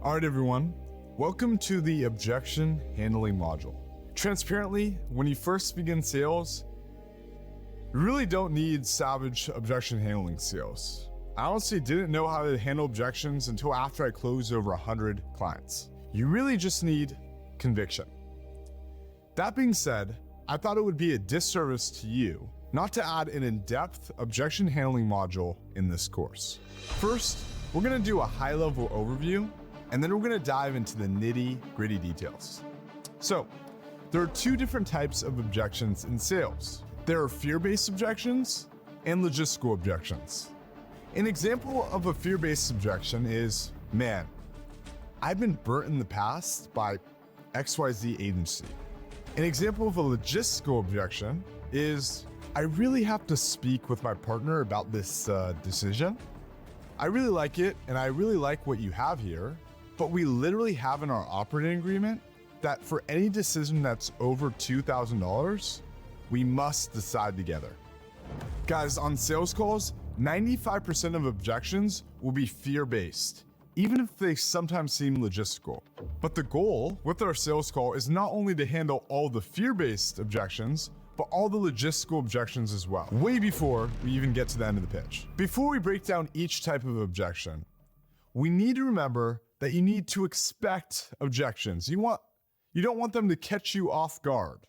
All right, everyone. Welcome to the objection handling module. Transparently, when you first begin sales, you really don't need savage objection handling skills. I honestly didn't know how to handle objections until after I closed over 100 clients. You really just need conviction. That being said, I thought it would be a disservice to you not to add an in-depth objection handling module in this course. First, we're gonna do a high-level overview, and then we're gonna dive into the nitty-gritty details. So, there are two different types of objections in sales. There are fear-based objections and logistical objections. An example of a fear-based objection is, man, I've been burnt in the past by XYZ agency. An example of a logistical objection is, I really have to speak with my partner about this decision. I really like it, and I really like what you have here, but we literally have in our operating agreement that for any decision that's over $2,000, we must decide together. Guys, on sales calls, 95% of objections will be fear-based, even if they sometimes seem logistical. But the goal with our sales call is not only to handle all the fear-based objections, but all the logistical objections as well, way before we even get to the end of the pitch. Before we break down each type of objection, we need to remember that you need to expect objections. You don't want them to catch you off guard.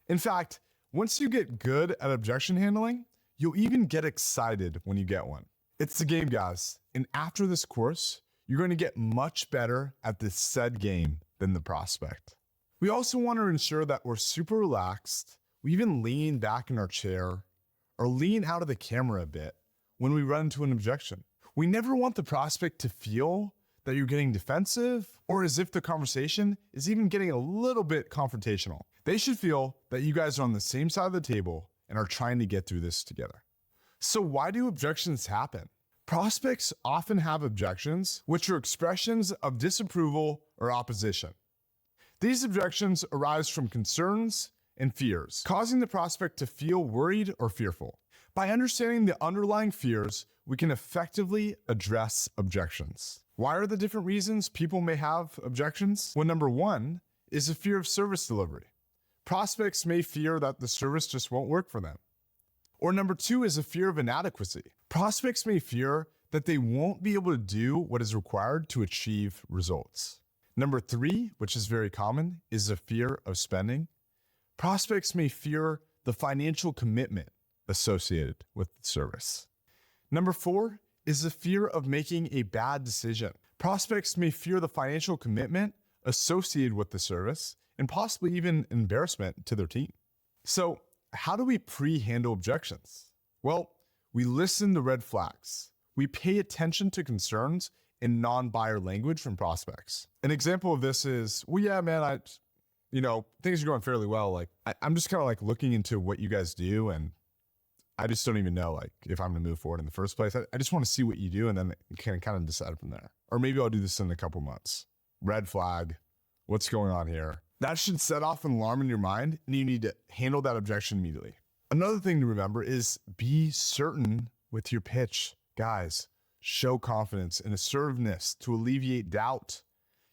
In fact, once you get good at objection handling, you'll even get excited when you get one. It's the game, guys. And after this course, you're going to get much better at this said game than the prospect. We also want to ensure that we're super relaxed. We even lean back in our chair or lean out of the camera a bit when we run into an objection. We never want the prospect to feel that you're getting defensive or as if the conversation is even getting a little bit confrontational. They should feel that you guys are on the same side of the table and are trying to get through this together. So why do objections happen? Prospects often have objections, which are expressions of disapproval or opposition. These objections arise from concerns and fears, causing the prospect to feel worried or fearful. By understanding the underlying fears, we can effectively address objections. Why are the different reasons people may have objections? Well, number one is a fear of service delivery. Prospects may fear that the service just won't work for them. Or number two is a fear of inadequacy. Prospects may fear that they won't be able to do what is required to achieve results. Number three, which is very common, is a fear of spending. Prospects may fear the financial commitment associated with the service. Number four is the fear of making a bad decision. Prospects may fear the financial commitment associated with the service and possibly even embarrassment to their team. So how do we pre-handle objections? Well, we listen to red flags. We pay attention to concerns in non-buyer language from prospects. An example of this is, well, yeah, man, things are going fairly well. I'm just kind of looking into what you guys do, and I just don't even know if I'm gonna move forward in the first place. I just want to see what you do, and then can kind of decide from there. Or maybe I'll do this in a couple months. Red flag, what's going on here? That should set off an alarm in your mind, and you need to handle that objection immediately. Another thing to remember is be certain with your pitch. Guys, show confidence and assertiveness to alleviate doubt.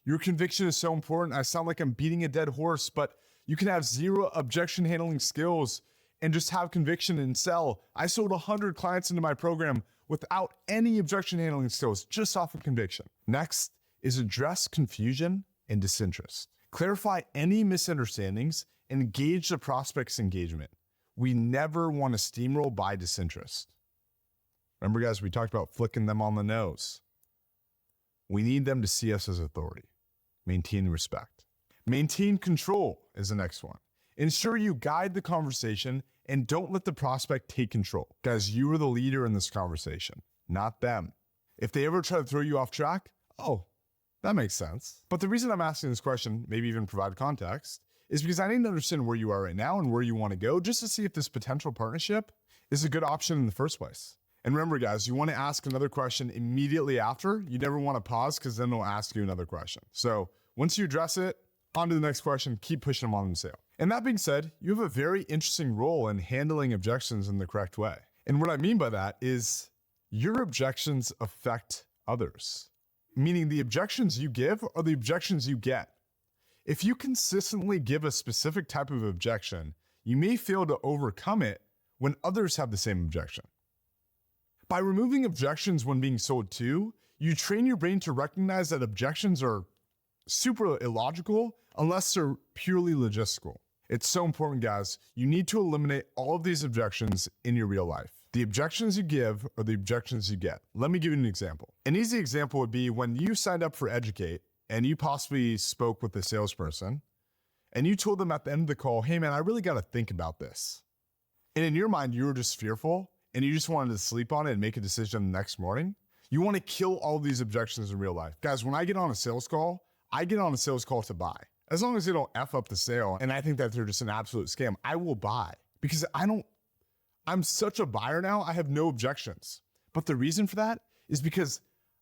Your conviction is so important. I sound like I'm beating a dead horse, but you can have zero objection handling skills and just have conviction and sell. I sold 100 clients into my program without any objection handling skills, just off of conviction. Next is address confusion and disinterest. Clarify any misunderstandings and engage the prospect's engagement. We never want to steamroll by disinterest. Remember, guys, we talked about flicking them on the nose. We need them to see us as authority. Maintain respect. Maintain control is the next one. Ensure you guide the conversation and don't let the prospect take control. Guys, you are the leader in this conversation, not them. If they ever try to throw you off track, oh, that makes sense. But the reason I'm asking this question, maybe even provide context, is because I need to understand where you are right now and where you want to go just to see if this potential partnership is a good option in the first place. And remember, guys, you want to ask another question immediately after. You never want to pause because then they'll ask you another question. So once you address it, on to the next question, keep pushing them on the sale. And that being said, you have a very interesting role in handling objections in the correct way. And what I mean by that is your objections affect others. meaning the objections you give are the objections you get. If you consistently give a specific type of objection, you may fail to overcome it when others have the same objection. By removing objections when being sold to, you train your brain to recognize that objections are super illogical unless they're purely logistical. It's so important, guys. You need to eliminate all of these objections in your real life. The objections you give are the objections you get. Let me give you an example. An easy example would be when you signed up for Educate and you possibly spoke with a salesperson and you told them at the end of the call, hey man, I really got to think about this. And in your mind, you were just fearful and you just wanted to sleep on it and make a decision the next morning. You want to kill all these objections in real life. Guys, when I get on a sales call, I get on a sales call to buy. As long as they don't F up the sale and I think that they're just an absolute scam, I will buy because I'm such a buyer now, I have no objections. But the reason for that is because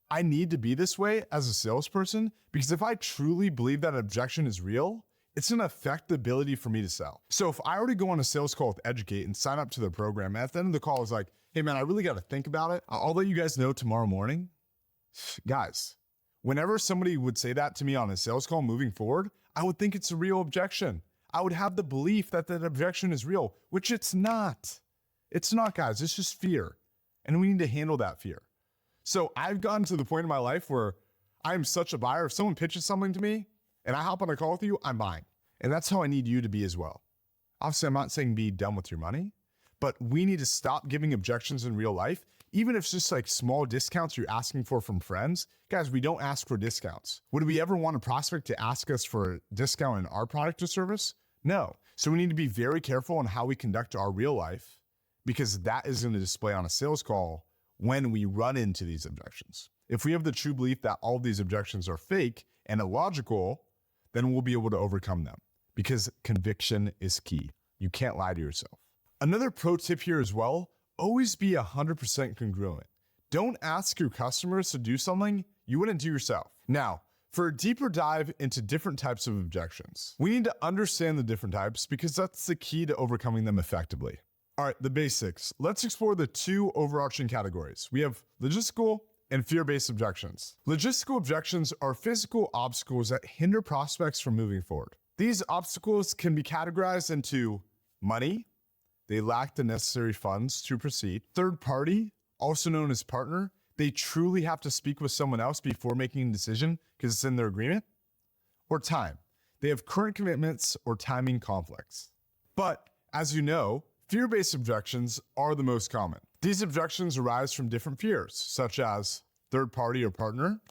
I need to be this way as a salesperson, because if I truly believe that objection is real, it's gonna affect the ability for me to sell. So if I already go on a sales call with Educate and sign up to their program, at the end of the call is like, hey man, I really gotta think about it. I'll let you guys know tomorrow morning. Guys, whenever somebody would say that to me on a sales call moving forward, I would think it's a real objection. I would have the belief that that objection is real, which it's not. It's not, guys. It's just fear. And we need to handle that fear. So I've gotten to the point in my life where I'm such a buyer. If someone pitches something to me and I hop on a call with you, I'm buying. And that's how I need you to be as well. Obviously, I'm not saying be done with your money, but we need to stop giving objections in real life. Even if it's just like small discounts you're asking for from friends, guys, we don't ask for discounts. Would we ever want a prospect to ask us for a discount in our product or service? No. So we need to be very careful on how we conduct our real life, because that is going to display on a sales call when we run into these objections. If we have the true belief that all of these objections are fake and illogical, then we'll be able to overcome them, because conviction is key. You can't lie to yourself. Another pro tip here as well, always be 100% congruent. Don't ask your customers to do something you wouldn't do yourself. Now, for a deeper dive into different types of objections, we need to understand the different types because that's the key to overcoming them effectively. All right, the basics. Let's explore the two overarching categories. We have logistical and fear-based objections. Logistical objections are physical obstacles that hinder prospects from moving forward. These obstacles can be categorized into money. They lack the necessary funds to proceed. Third party, also known as partner, they truly have to speak with someone else before making a decision because it's in their agreement. Or time, they have current commitments or timing conflicts. But as you know, fear-based objections are the most common. These objections arise from different fears, such as third party or partner.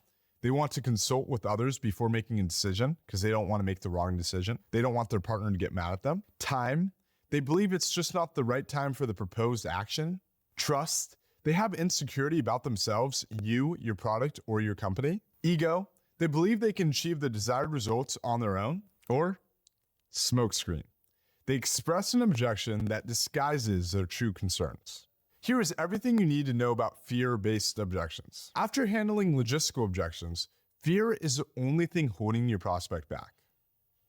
They want to consult with others before making a decision because they don't want to make the wrong decision. They don't want their partner to get mad at them. Time, they believe it's just not the right time for the proposed action. Trust, they have insecurity about themselves, you, your product, or your company. Ego, they believe they can achieve the desired results on their own. Or smokescreen, they express an objection that disguises their true concerns. Here is everything you need to know about fear-based objections. After handling logistical objections, fear is the only thing holding your prospect back.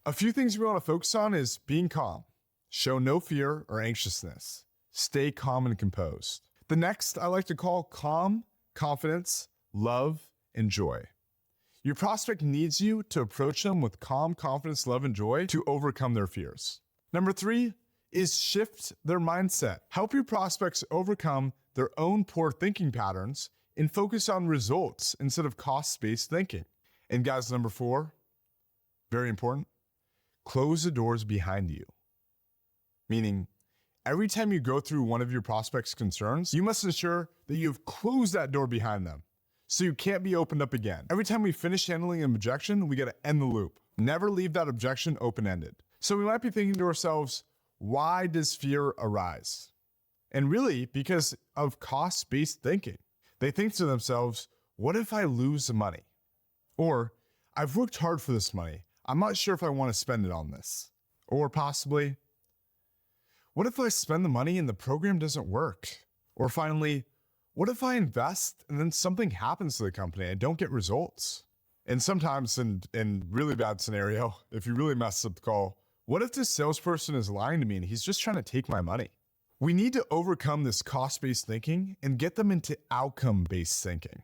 A few things we want to focus on is being calm. Show no fear or anxiousness. Stay calm and composed. The next I like to call calm, confidence, love, and joy. Your prospect needs you to approach them with calm, confidence, love, and joy to overcome their fears. Number 3 is shift their mindset. Help your prospects overcome their own poor thinking patterns and focus on results instead of cost-based thinking. And guys, number 4, very important, close the doors behind you. Meaning, every time you go through one of your prospects' concerns, you must ensure that you've closed that door behind them so you can't be opened up again. Every time we finish handling an objection, we got to end the loop. Never leave that objection open-ended. So we might be thinking to ourselves, why does fear arise? And really, because of cost-based thinking. They think to themselves, what if I lose the money? Or, I've worked hard for this money. I'm not sure if I want to spend it on this. Or possibly, what if I spend the money and the program doesn't work? Or finally, what if I invest and then something happens to the company and I don't get results? And sometimes in really bad scenario, if you really mess up the call, what if this salesperson is lying to me and he's just trying to take my money? We need to overcome this cost-based thinking and get them into outcome-based thinking.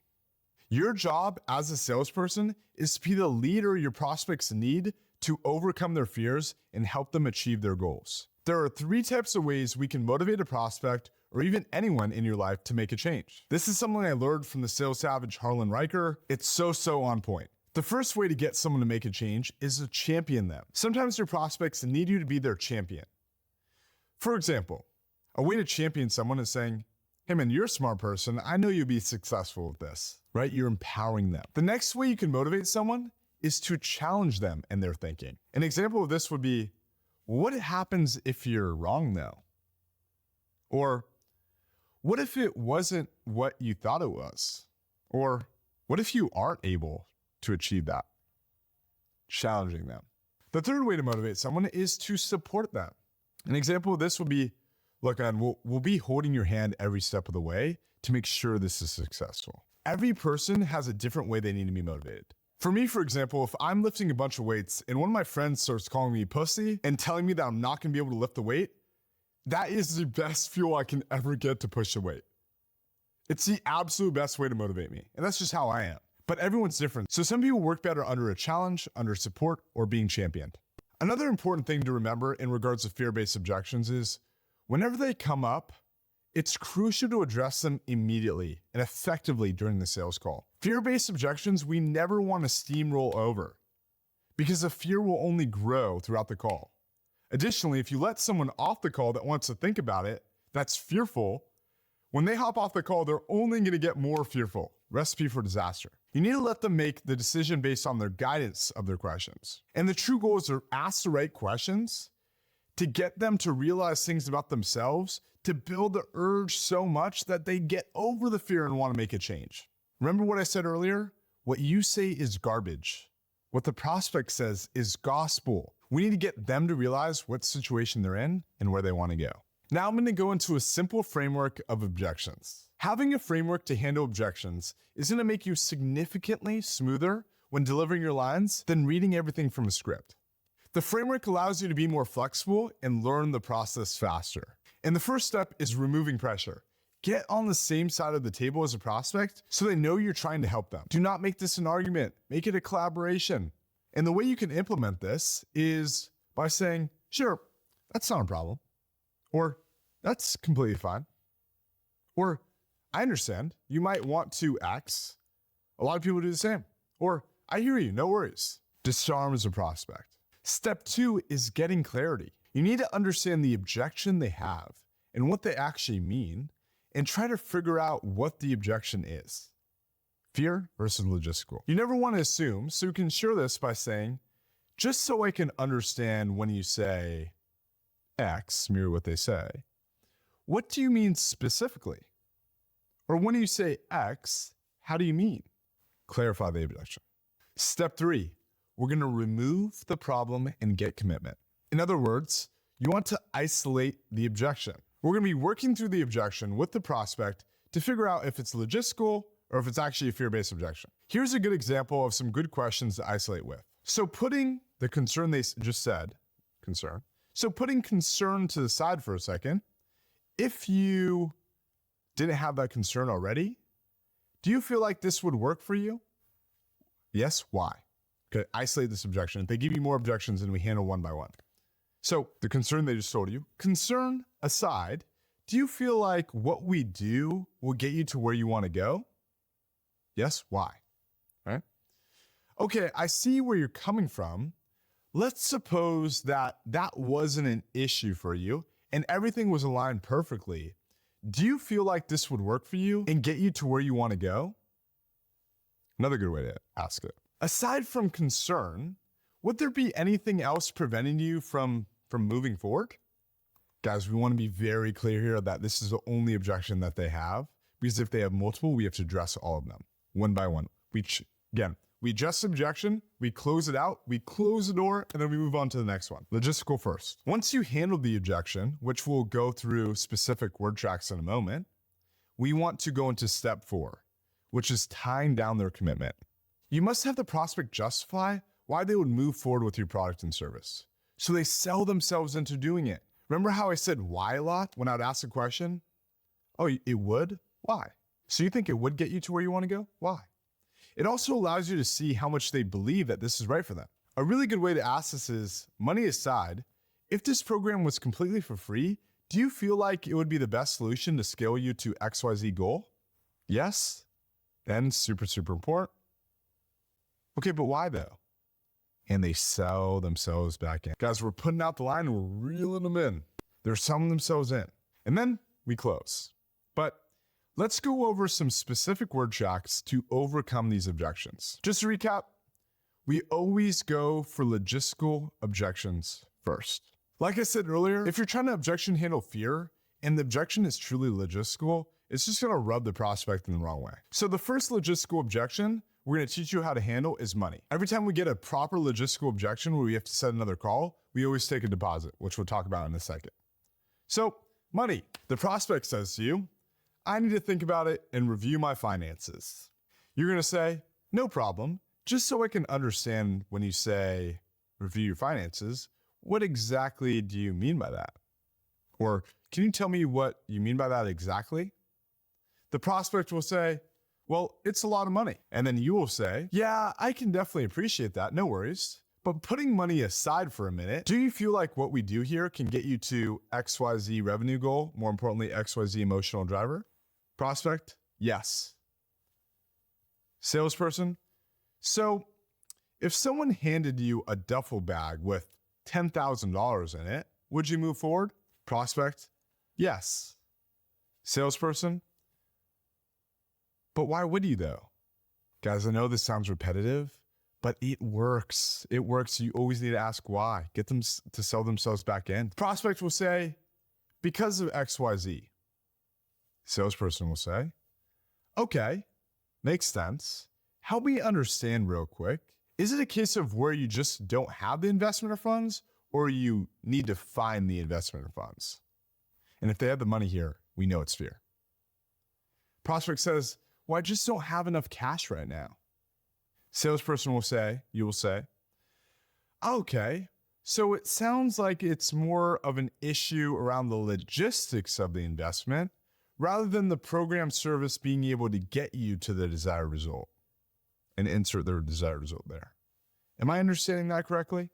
Your job as a salesperson is to be the leader your prospects need to overcome their fears and help them achieve their goals. There are 3 types of ways we can motivate a prospect or even anyone in your life to make a change. This is something I learned from the sales savage Harlan Riker. It's so on point. The first way to get someone to make a change is to champion them. Sometimes your prospects need you to be their champion. For example, a way to champion someone is saying, hey man, you're a smart person. I know you'll be successful with this, right? You're empowering them. The next way you can motivate someone is to challenge them in their thinking. An example of this would be, what happens if you're wrong though? Or what if it wasn't what you thought it was? Or what if you aren't able to achieve that? Challenging them. The third way to motivate someone is to support them. An example of this would be, look, man, we'll be holding your hand every step of the way to make sure this is successful. Every person has a different way they need to be motivated. For me, for example, if I'm lifting a bunch of weights and one of my friends starts calling me pussy and telling me that I'm not gonna be able to lift the weight, that is the best fuel I can ever get to push the weight. It's the absolute best way to motivate me. And that's just how I am. But everyone's different. So some people work better under a challenge, under support, or being championed. Another important thing to remember in regards to fear-based objections is whenever they come up, it's crucial to address them immediately and effectively during the sales call. Fear-based objections, we never want to steamroll over because the fear will only grow throughout the call. Additionally, if you let someone off the call that wants to think about it, that's fearful, when they hop off the call, they're only going to get more fearful. Recipe for disaster. You need to let them make the decision based on their guidance of their questions. And the true goal is to ask the right questions to get them to realize things about themselves, to build the urge so much that they get over the fear and want to make a change. Remember what I said earlier? What you say is garbage. What the prospect says is gospel. We need to get them to realize what situation they're in and where they want to go. Now I'm going to go into a simple framework of objections. Having a framework to handle objections is going to make you significantly smoother when delivering your lines than reading everything from a script. The framework allows you to be more flexible and learn the process faster. And the first step is removing pressure. Get on the same side of the table as a prospect so they know you're trying to help them. Do not make this an argument. Make it a collaboration. And the way you can implement this is by saying, sure, that's not a problem. Or that's completely fine. Or I understand you might want to X. A lot of people do the same. Or I hear you, no worries. Disarm as a prospect. Step 2 is getting clarity. You need to understand the objection they have and what they actually mean and try to figure out what the objection is. Fear versus logistical. You never want to assume, so you can share this by saying, just so I can understand when you say X, mirror what they say, what do you mean specifically? Or when you say X, how do you mean? Clarify the objection. Step 3, we're going to remove the problem and get commitment. In other words, you want to isolate the objection. We're going to be working through the objection with the prospect to figure out if it's logistical or if it's actually a fear-based objection. Here's a good example of some good questions to isolate with. So putting the concern they just said, concern. So putting concern to the side for a second, if you didn't have that concern already, do you feel like this would work for you? Yes, why? Okay, isolate this objection. If they give you more objections, then we handle one by one. So the concern they just told you, concern aside, do you feel like what we do will get you to where you want to go? Yes, why? Right? Okay, I see where you're coming from. Let's suppose that that wasn't an issue for you and everything was aligned perfectly. Do you feel like this would work for you and get you to where you want to go? Another good way to ask it. Aside from concern, would there be anything else preventing you from moving forward? Guys, we want to be very clear here that this is the only objection that they have, because if they have multiple, we have to address all of them one by one. We address the objection, we close it out, we close the door, and then we move on to the next one. Logistical first. Once you handle the objection, which we'll go through specific word tracks in a moment, we want to go into step 4, which is tying down their commitment. You must have the prospect justify why they would move forward with your product and service. So they sell themselves into doing it. Remember how I said why a lot when I'd ask a question? Oh, it would? Why? So you think it would get you to where you want to go? Why? It also allows you to see how much they believe that this is right for them. A really good way to ask this is, money aside, if this program was completely for free, do you feel like it would be the best solution to scale you to XYZ goal? Yes? Then super important. Okay, but why though? And they sell themselves back in. Guys, we're putting out the line, we're reeling them in. They're selling themselves in. And then we close. But let's go over some specific word tracks to overcome these objections. Just to recap, we always go for logistical objections first. Like I said earlier, if you're trying to objection handle fear and the objection is truly logistical, it's just gonna rub the prospect in the wrong way. So the first logistical objection we're gonna teach you how to handle is money. Every time we get a proper logistical objection where we have to set another call, we always take a deposit, which we'll talk about in a second. So money, the prospect says to you, I need to think about it and review my finances. You're gonna say, no problem. Just so I can understand when you say review your finances, what exactly do you mean by that? Or can you tell me what you mean by that exactly? The prospect will say, well, it's a lot of money. And then you will say, yeah, I can definitely appreciate that, no worries. But putting money aside for a minute, do you feel like what we do here can get you to XYZ revenue goal, more importantly, XYZ emotional driver? Prospect, yes. Salesperson, so if someone handed you a duffel bag with $10,000 in it, would you move forward? Prospect, yes. Salesperson, but why would you though? Guys, I know this sounds repetitive, but it works. It works. You always need to ask why. Get them to sell themselves back in. Prospect will say, because of XYZ. Salesperson will say, okay, makes sense. Help me understand real quick. Is it a case of where you just don't have the investment or funds, or you need to find the investment or funds? And if they have the money here, we know it's fear. Prospect says, well, I just don't have enough cash right now. Salesperson will say, you will say, okay, so it sounds like it's more of an issue around the logistics of the investment rather than the program service being able to get you to the desired result. And insert their desired result there. Am I understanding that correctly?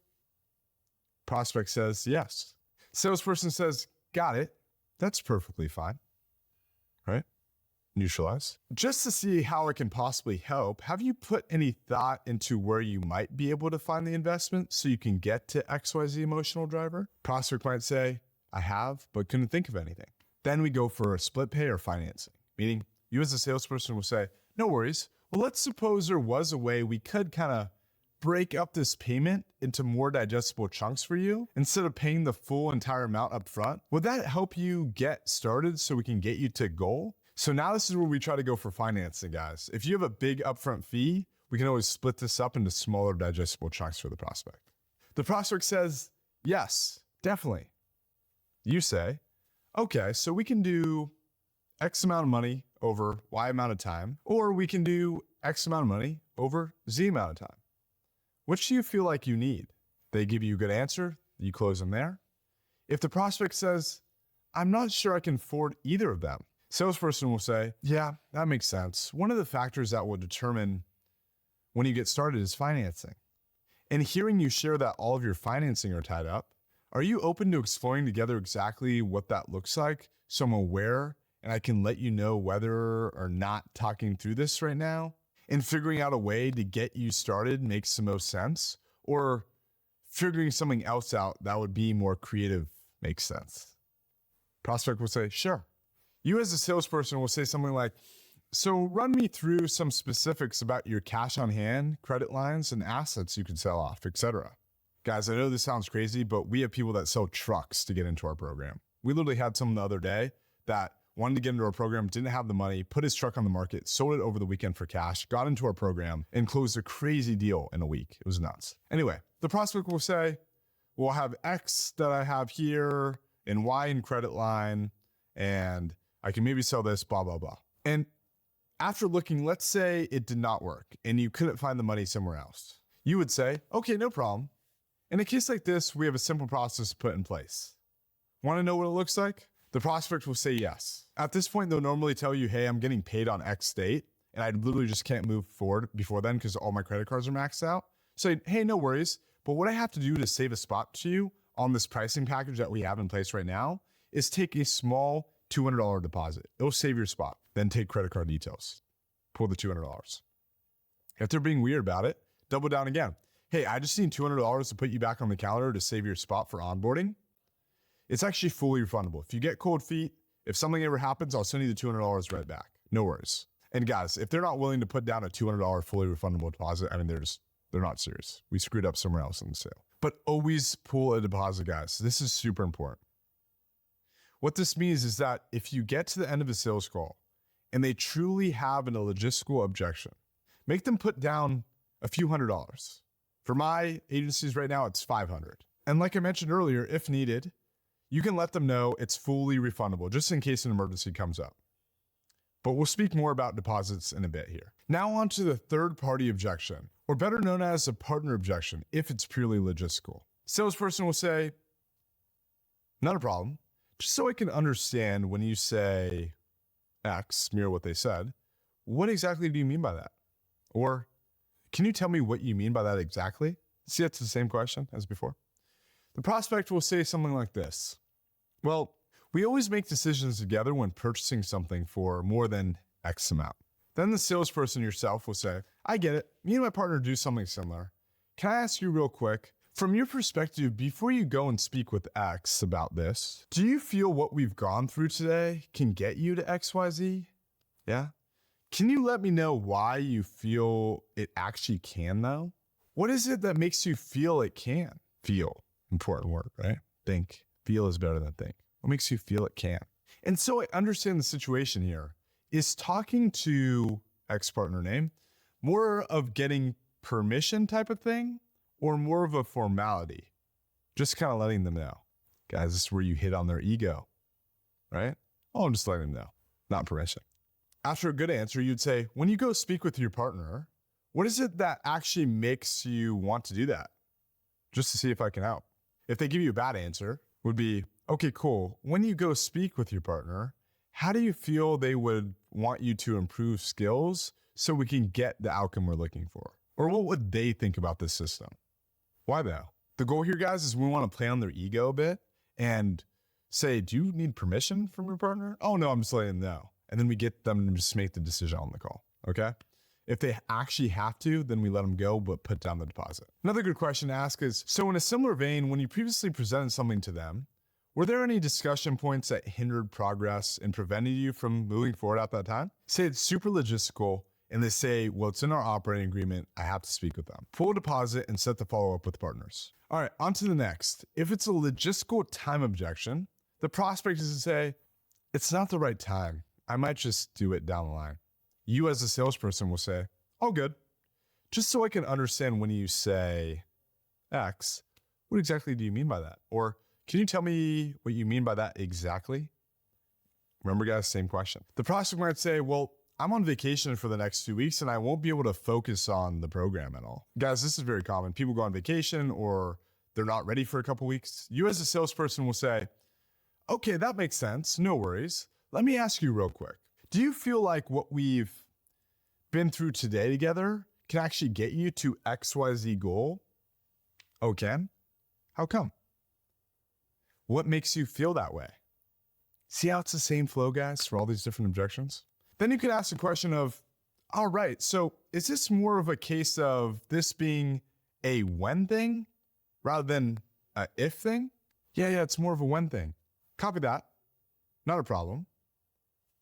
Prospect says, yes. Salesperson says, got it. That's perfectly fine, right? Neutralize. Just to see how it can possibly help, have you put any thought into where you might be able to find the investment so you can get to XYZ emotional driver? Prospect might say, I have, but couldn't think of anything. Then we go for a split pay or financing, meaning you as a salesperson will say, no worries. Well, let's suppose there was a way we could kind of break up this payment into more digestible chunks for you instead of paying the full entire amount up front. Would that help you get started so we can get you to goal? So now this is where we try to go for financing, guys. If you have a big upfront fee, we can always split this up into smaller digestible chunks for the prospect. The prospect says, yes, definitely. You say, okay, so we can do X amount of money over Y amount of time, or we can do X amount of money over Z amount of time. Which do you feel like you need? They give you a good answer, you close them there. If the prospect says, I'm not sure I can afford either of them, salesperson will say, yeah, that makes sense. One of the factors that will determine when you get started is financing. And hearing you share that all of your financing are tied up, are you open to exploring together exactly what that looks like so I'm aware and I can let you know whether or not talking through this right now and figuring out a way to get you started makes the most sense, or figuring something else out that would be more creative makes sense? Prospect will say, sure. You as a salesperson will say something like, so run me through some specifics about your cash on hand, credit lines, and assets you can sell off, etc. Guys, I know this sounds crazy, but we have people that sell trucks to get into our program. We literally had someone the other day that wanted to get into our program, didn't have the money, put his truck on the market, sold it over the weekend for cash, got into our program, and closed a crazy deal in a week. It was nuts. Anyway, the prospect will say, well, I have X that I have here and Y in credit line, and I can maybe sell this, blah, blah, blah. And after looking, let's say it did not work and you couldn't find the money somewhere else. You would say, okay, no problem. In a case like this, we have a simple process to put in place. Want to know what it looks like? The prospect will say yes. At this point, they'll normally tell you, hey, I'm getting paid on X date. and I literally just can't move forward before then because all my credit cards are maxed out, say, hey, no worries. But what I have to do to save a spot to you on this pricing package that we have in place right now is take a small $200 deposit. It'll save your spot. Then take credit card details. Pull the $200. If they're being weird about it, double down again. Hey, I just need $200 to put you back on the calendar to save your spot for onboarding. It's actually fully refundable. If you get cold feet, if something ever happens, I'll send you the $200 right back. No worries. And guys, if they're not willing to put down a $200 fully refundable deposit, I mean, they're not serious. We screwed up somewhere else in the sale. But always pull a deposit, guys. This is super important. What this means is that if you get to the end of a sales call and they truly have a logistical objection, make them put down a few $100s. For my agencies right now, it's $500. And like I mentioned earlier, if needed, you can let them know it's fully refundable just in case an emergency comes up. But we'll speak more about deposits in a bit here. Now on to the third-party objection, or better known as a partner objection if it's purely logistical. Salesperson will say, not a problem. Just so I can understand when you say X, mirror what they said, what exactly do you mean by that? Or can you tell me what you mean by that exactly? See, that's the same question as before. The prospect will say something like this. Well, we always make decisions together when purchasing something for more than X amount. Then the salesperson yourself will say, I get it. Me and my partner do something similar. Can I ask you real quick, from your perspective, before you go and speak with X about this, do you feel what we've gone through today can get you to XYZ? Yeah? Can you let me know why you feel it actually can though? What is it that makes you feel it can? Feel, important word, right? Think. Feel is better than think. What makes you feel it can? And so I understand the situation here. Is talking to X partner name more of getting permission type of thing or more of a formality? Just kind of letting them know. Guys, this is where you hit on their ego, right? Oh, I'm just letting them know, not permission. After a good answer, you'd say, when you go speak with your partner, what is it that actually makes you want to do that? Just to see if I can help. If they give you a bad answer, would be, okay, cool. When you go speak with your partner, how do you feel they would want you to improve skills so we can get the outcome we're looking for? Or what would they think about this system? Why though? The goal here, guys, is we want to play on their ego a bit and say, do you need permission from your partner? Oh no, I'm just letting them know. And then we get them to just make the decision on the call, okay? If they actually have to, then we let them go, but put down the deposit. Another good question to ask is, so in a similar vein, when you previously presented something to them, were there any discussion points that hindered progress and prevented you from moving forward at that time? Say it's super logistical and they say, well, it's in our operating agreement. I have to speak with them. Pull a deposit and set the follow-up with partners. All right, on to the next. If it's a logistical time objection, the prospect is to say, it's not the right time. I might just do it down the line. You as a salesperson will say, oh, good. Just so I can understand when you say X, what exactly do you mean by that? Or can you tell me what you mean by that exactly? Remember, guys, same question. The prospect might say, well, I'm on vacation for the next 2 weeks and I won't be able to focus on the program at all. Guys, this is very common. People go on vacation or they're not ready for a couple weeks. You as a salesperson will say, okay, that makes sense. No worries. Let me ask you real quick. Do you feel like what we've been through today together can actually get you to XYZ goal? Oh, can? How come? What makes you feel that way? See how it's the same flow, guys, for all these different objections? Then you could ask the question of, all right, so is this more of a case of this being a when thing rather than a if thing? Yeah, it's more of a when thing. Copy that. Not a problem.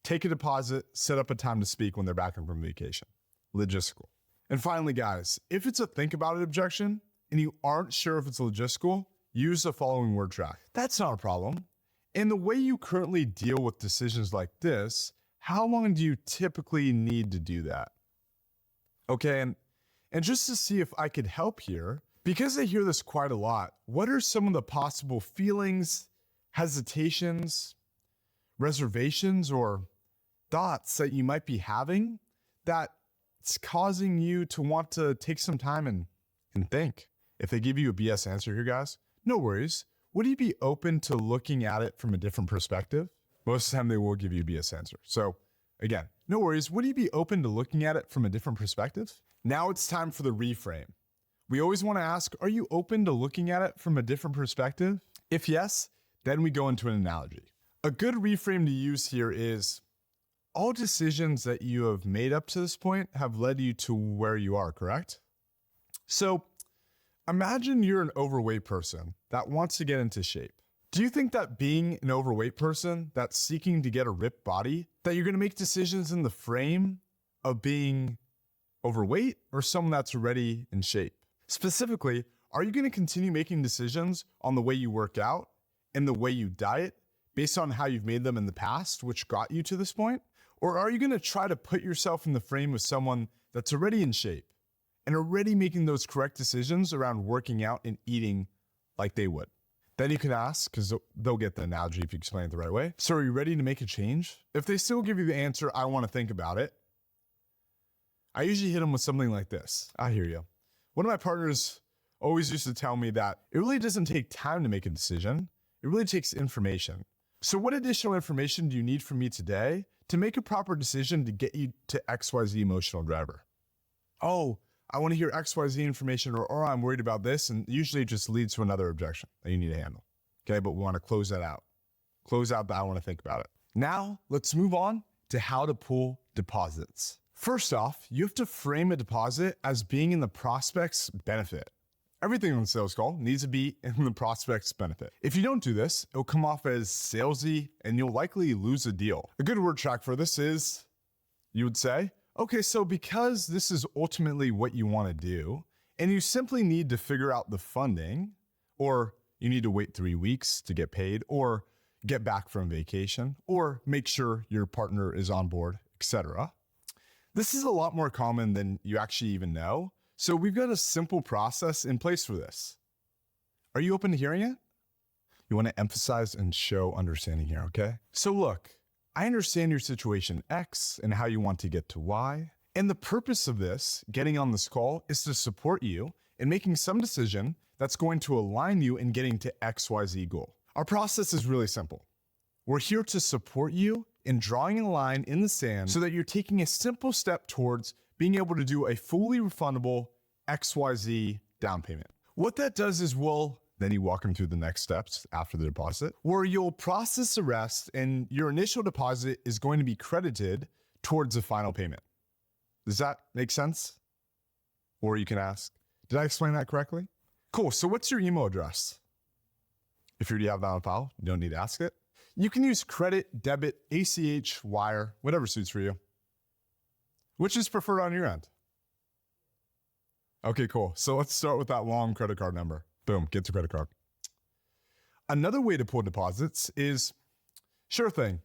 Take a deposit, set up a time to speak when they're back from vacation. Logistical. And finally, guys, if it's a think about it objection and you aren't sure if it's logistical, use the following word track. That's not a problem. In the way you currently deal with decisions like this, how long do you typically need to do that? Okay, and just to see if I could help here, because I hear this quite a lot, what are some of the possible feelings, hesitations, reservations, or thoughts that you might be having that's causing you to want to take some time and think? If they give you a BS answer here, guys, no worries. Would you be open to looking at it from a different perspective? Most of the time they will give you a BS answer. So Again, no worries. Would you be open to looking at it from a different perspective? Now it's time for the reframe. We always want to ask, are you open to looking at it from a different perspective? If yes, then we go into an analogy. A good reframe to use here is, all decisions that you have made up to this point have led you to where you are, correct? So imagine you're an overweight person that wants to get into shape. Do you think that being an overweight person that's seeking to get a ripped body, that you're going to make decisions in the frame of being overweight or someone that's already in shape? Specifically, are you going to continue making decisions on the way you work out and the way you diet based on how you've made them in the past, which got you to this point? Or are you going to try to put yourself in the frame of someone that's already in shape and already making those correct decisions around working out and eating like they would? Then you can ask, because they'll get the analogy if you explain it the right way. So are you ready to make a change? If they still give you the answer, I want to think about it, I usually hit them with something like this. I hear you. One of my partners always used to tell me that it really doesn't take time to make a decision. It really takes information. So what additional information do you need from me today to make a proper decision to get you to XYZ emotional driver? Oh, I want to hear XYZ information, or I'm worried about this. And usually it just leads to another objection that you need to handle. Okay, but we want to close that out. Close out that I want to think about it. Now let's move on to how to pull deposits. First off, you have to frame a deposit as being in the prospect's benefit. Everything on the sales call needs to be in the prospect's benefit. If you don't do this, it'll come off as salesy and you'll likely lose a deal. A good word track for this is, you would say, okay, so because this is ultimately what you want to do, and you simply need to figure out the funding, or you need to wait 3 weeks to get paid, or get back from vacation, or make sure your partner is on board, etc. This is a lot more common than you actually even know. So we've got a simple process in place for this. Are you open to hearing it? You want to emphasize and show understanding here, okay? So look, I understand your situation X and how you want to get to Y. And the purpose of this, getting on this call, is to support you in making some decision that's going to align you in getting to XYZ goal. Our process is really simple. We're here to support you in drawing a line in the sand so that you're taking a simple step towards being able to do a fully refundable XYZ down payment. What that does is then you walk them through the next steps after the deposit, where you'll process the rest and your initial deposit is going to be credited towards the final payment. Does that make sense? Or you can ask, did I explain that correctly? Cool, so what's your email address? If you already have that on file, you don't need to ask it. You can use credit, debit, ACH, wire, whatever suits for you. Which is preferred on your end? Okay, cool. So let's start with that long credit card number. Boom, get the credit card. Another way to pull deposits is, sure thing.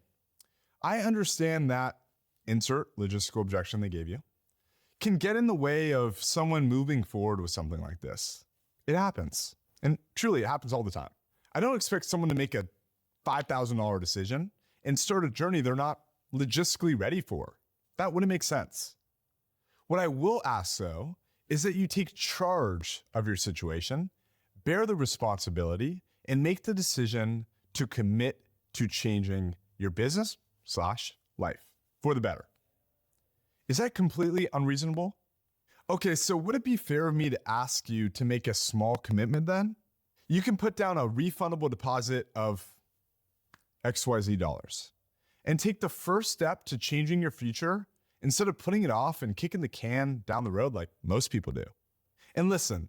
I understand that insert logistical objection they gave you can get in the way of someone moving forward with something like this. It happens. And truly, it happens all the time. I don't expect someone to make a $5,000 decision and start a journey they're not logistically ready for. That wouldn't make sense. What I will ask, though, is that you take charge of your situation, bear the responsibility, and make the decision to commit to changing your business/life for the better. Is that completely unreasonable? Okay, so would it be fair of me to ask you to make a small commitment then? You can put down a refundable deposit of XYZ dollars and take the first step to changing your future instead of putting it off and kicking the can down the road like most people do. And listen,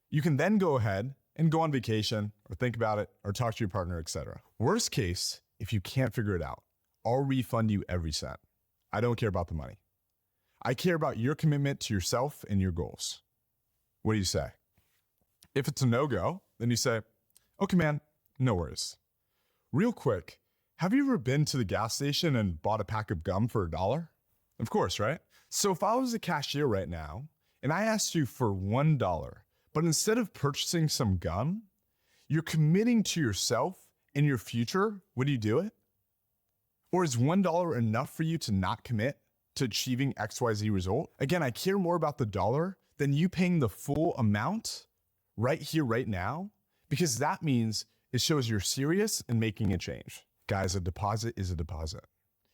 you can then go ahead and go on vacation or think about it or talk to your partner, etc. Worst case, if you can't figure it out, I'll refund you every cent. I don't care about the money. I care about your commitment to yourself and your goals. What do you say? If it's a no-go, then you say, okay, man, no worries. Real quick, have you ever been to the gas station and bought a pack of gum for $1? Of course, right? So if I was a cashier right now and I asked you for $1, but instead of purchasing some gum, you're committing to yourself and your future, would you do it? Or is $1 enough for you to not commit to achieving XYZ result? Again, I care more about the dollar than you paying the full amount right here, right now, because that means it shows you're serious in making a change. Guys, a deposit is a deposit.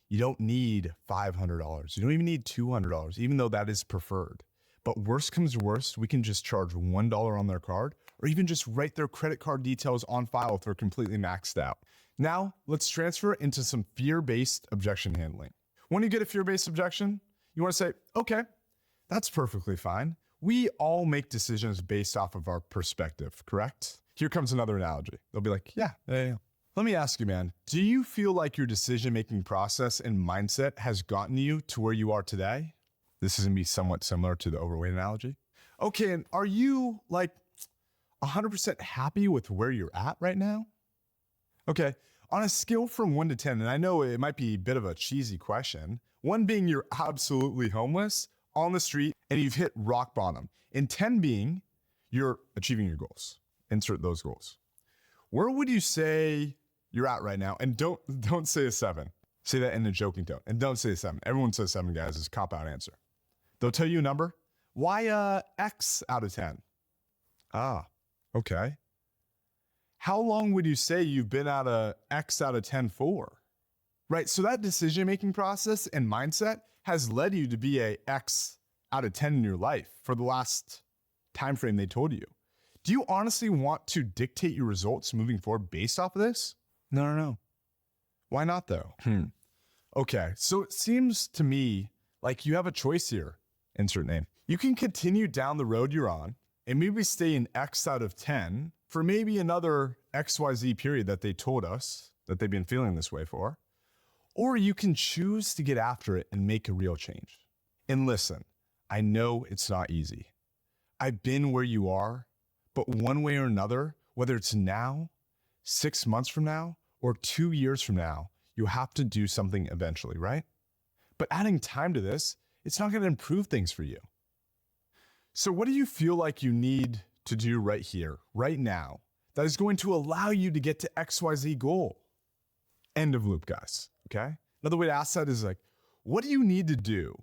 You don't need $500. You don't even need $200, even though that is preferred. But worst comes to worst, we can just charge $1 on their card, or even just write their credit card details on file if they're completely maxed out. Now, let's transfer it into some fear-based objection handling. When you get a fear-based objection, you want to say, okay, that's perfectly fine. We all make decisions based off of our perspective, correct? Here comes another analogy. They'll be like, yeah. Let me ask you, man, do you feel like your decision-making process and mindset has gotten you to where you are today? This is gonna be somewhat similar to the overweight analogy. Okay, and are you like 100% happy with where you're at right now? Okay, on a scale from 1 to 10, and I know it might be a bit of a cheesy question, 1 being you're absolutely homeless on the street and you've hit rock bottom, and 10 being you're achieving your goals. Insert those goals. Where would you say you're at right now? And don't say a 7. Say that in a joking tone. And don't say a 7. Everyone says 7, guys. It's a cop-out answer. They'll tell you a number. Why X out of 10? Ah, okay. How long would you say you've been at a X out of 10 for? Right, so that decision-making process and mindset has led you to be a X out of 10 in your life for the last time frame they told you. Do you honestly want to dictate your results moving forward based off of this? No. Why not though? Okay, so it seems to me like you have a choice here. Insert name. You can continue down the road you're on and maybe stay in X out of 10 for maybe another XYZ period that they told us that they've been feeling this way for. Or you can choose to get after it and make a real change. And listen, I know it's not easy. I've been where you are, but one way or another, whether it's now, 6 months from now, or 2 years from now, you have to do something eventually, right? But adding time to this, it's not going to improve things for you. So what do you feel like you need to do right here, right now, that is going to allow you to get to XYZ goal? End of loop, guys, okay? Another way to ask that is like, what do you need to do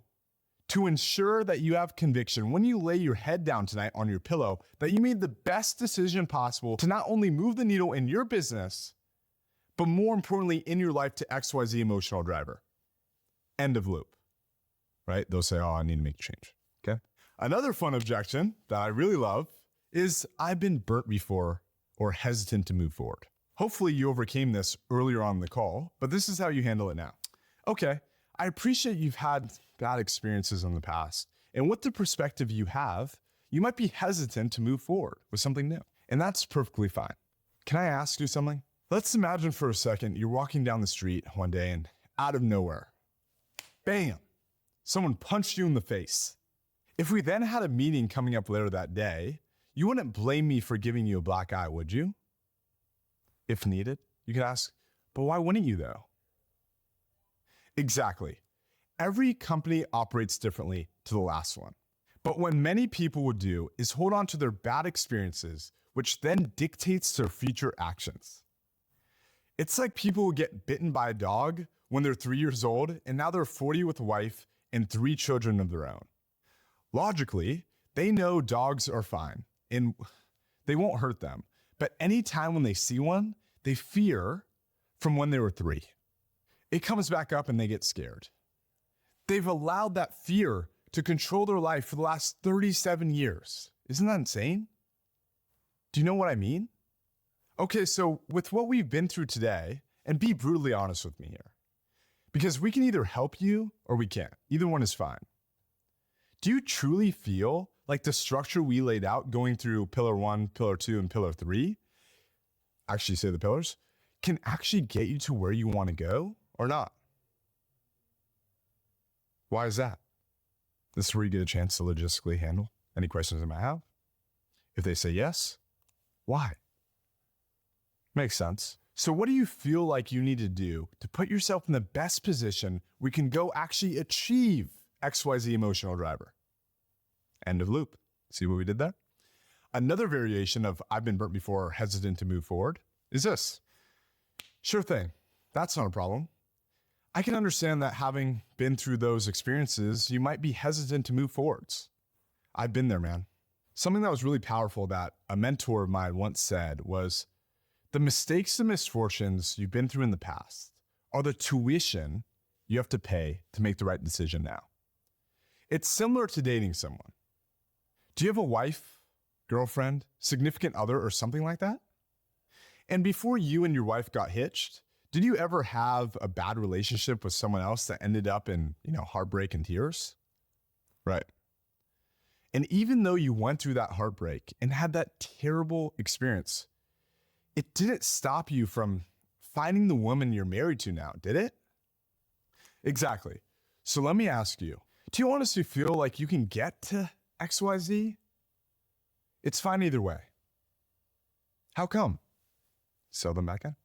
to ensure that you have conviction when you lay your head down tonight on your pillow that you made the best decision possible to not only move the needle in your business, but more importantly in your life to XYZ emotional driver? End of loop, right? They'll say, oh, I need to make a change, okay? Another fun objection that I really love is I've been burnt before or hesitant to move forward. Hopefully you overcame this earlier on in the call, but this is how you handle it now. Okay, I appreciate you've had bad experiences in the past, and with the perspective you have, you might be hesitant to move forward with something new, and that's perfectly fine. Can I ask you something? Let's imagine for a second you're walking down the street one day and out of nowhere, bam, someone punched you in the face. If we then had a meeting coming up later that day, you wouldn't blame me for giving you a black eye, would you? If needed, you could ask, but why wouldn't you though? Exactly. Every company operates differently to the last one. But what many people would do is hold on to their bad experiences, which then dictates their future actions. It's like people who get bitten by a dog when they're 3 years old, and now they're 40 with a wife and 3 children of their own. Logically, they know dogs are fine and they won't hurt them. But anytime when they see one, they fear from when they were 3. It comes back up and they get scared. They've allowed that fear to control their life for the last 37 years. Isn't that insane? Do you know what I mean? Okay, so with what we've been through today, and be brutally honest with me here, because we can either help you or we can't. Either one is fine. Do you truly feel like the structure we laid out going through pillar 1, pillar 2, and pillar 3, actually say the pillars, can actually get you to where you want to go or not? Why is that? This is where you get a chance to logistically handle any questions they might have. If they say yes, why? Makes sense. So what do you feel like you need to do to put yourself in the best position where you can go actually achieve XYZ emotional driver? End of loop. See what we did there? Another variation of I've been burnt before or hesitant to move forward is this. Sure thing. That's not a problem. I can understand that having been through those experiences, you might be hesitant to move forwards. I've been there, man. Something that was really powerful that a mentor of mine once said was, the mistakes and misfortunes you've been through in the past are the tuition you have to pay to make the right decision now. It's similar to dating someone. Do you have a wife, girlfriend, significant other, or something like that? And before you and your wife got hitched, did you ever have a bad relationship with someone else that ended up in, heartbreak and tears? Right. And even though you went through that heartbreak and had that terrible experience, it didn't stop you from finding the woman you're married to now, did it? Exactly. So let me ask you, do you honestly feel like you can get to XYZ? It's fine either way. How come? Sell them back in.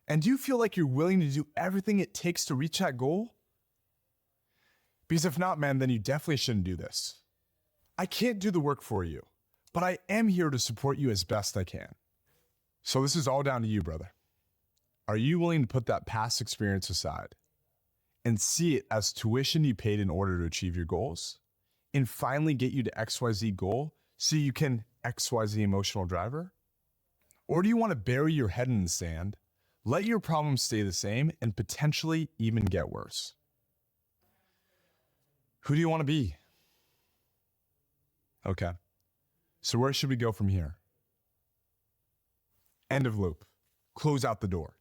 And do you feel like you're willing to do everything it takes to reach that goal? Because if not, man, then you definitely shouldn't do this. I can't do the work for you, but I am here to support you as best I can. So this is all down to you, brother. Are you willing to put that past experience aside and see it as tuition you paid in order to achieve your goals and finally get you to XYZ goal so you can XYZ emotional driver? Or do you want to bury your head in the sand, let your problems stay the same, and potentially even get worse? Who do you want to be? Okay, so where should we go from here? End of loop. Close out the door.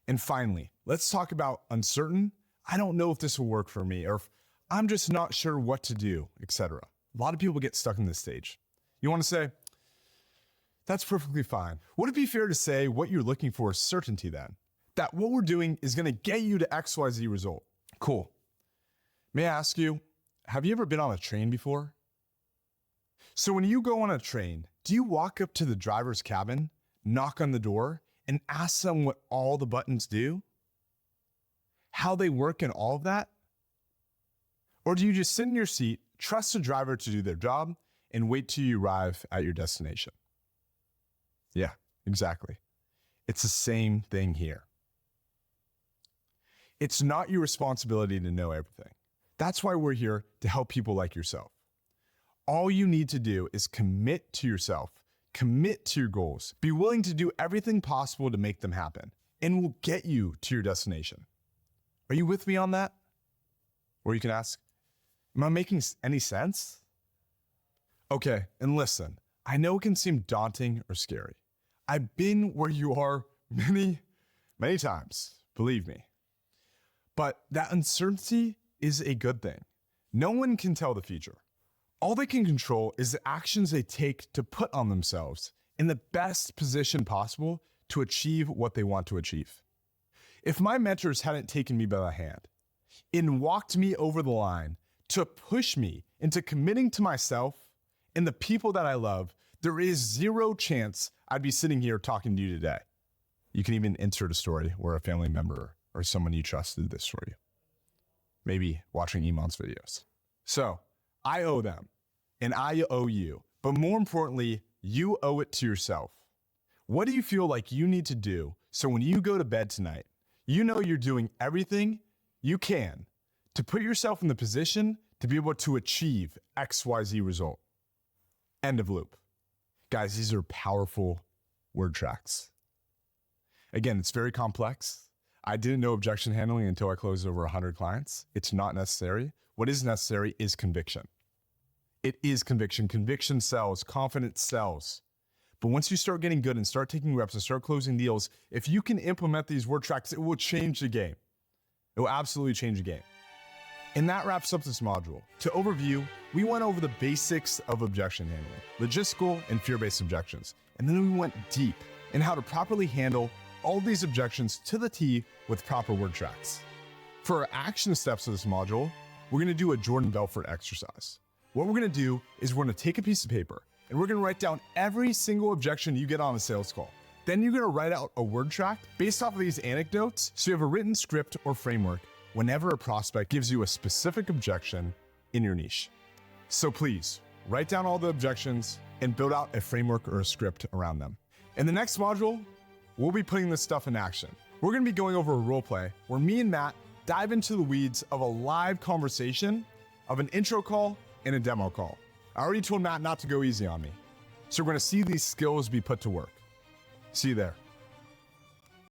And finally, let's talk about uncertain. I don't know if this will work for me, or if I'm just not sure what to do, etc. A lot of people get stuck in this stage. You want to say, that's perfectly fine. Would it be fair to say what you're looking for is certainty then? That what we're doing is going to get you to XYZ result. Cool. May I ask you, have you ever been on a train before? So when you go on a train, do you walk up to the driver's cabin, knock on the door, and ask them what all the buttons do? How they work and all of that? Or do you just sit in your seat, trust the driver to do their job, and wait till you arrive at your destination? Yeah, exactly. It's the same thing here. It's not your responsibility to know everything. That's why we're here to help people like yourself. All you need to do is commit to yourself, commit to your goals, be willing to do everything possible to make them happen, and we'll get you to your destination. Are you with me on that? Or you can ask, am I making any sense? Okay, and listen, I know it can seem daunting or scary. I've been where you are many, many times, believe me. But that uncertainty is a good thing. No one can tell the future. All they can control is the actions they take to put on themselves in the best position possible to achieve what they want to achieve. If my mentors hadn't taken me by the hand and walked me over the line to push me into committing to myself and the people that I love, there is zero chance I'd be sitting here talking to you today. You can even insert a story where a family member or someone you trust did this for you. Maybe watching Iman's videos. So I owe them and I owe you, but more importantly, you owe it to yourself. What do you feel like you need to do so when you go to bed tonight, you know you're doing everything you can to put yourself in the position to be able to achieve XYZ result? End of loop. Guys, these are powerful word tracks. Again, it's very complex. I didn't know objection handling until I closed over 100 clients. It's not necessary. What is necessary is conviction. It is conviction. Conviction sells. Confidence sells. But once you start getting good and start taking reps and start closing deals, if you can implement these word tracks, it will change the game. It will absolutely change the game. And that wraps up this module. To overview, we went over the basics of objection handling, logistical and fear-based objections. And then we went deep in how to properly handle all these objections to the T with proper word tracks. For our action steps of this module, we're gonna do a Jordan Belfort exercise. What we're gonna do is we're gonna take a piece of paper and we're gonna write down every single objection you get on a sales call. Then you're gonna write out a word track based off of these anecdotes so you have a written script or framework whenever a prospect gives you a specific objection in your niche. So please, write down all the objections and build out a framework or a script around them. In the next module, we'll be putting this stuff in action. We're gonna be going over a role play where me and Matt dive into the weeds of a live conversation of an intro call and a demo call. I already told Matt not to go easy on me. So we're gonna see these skills be put to work. See you there.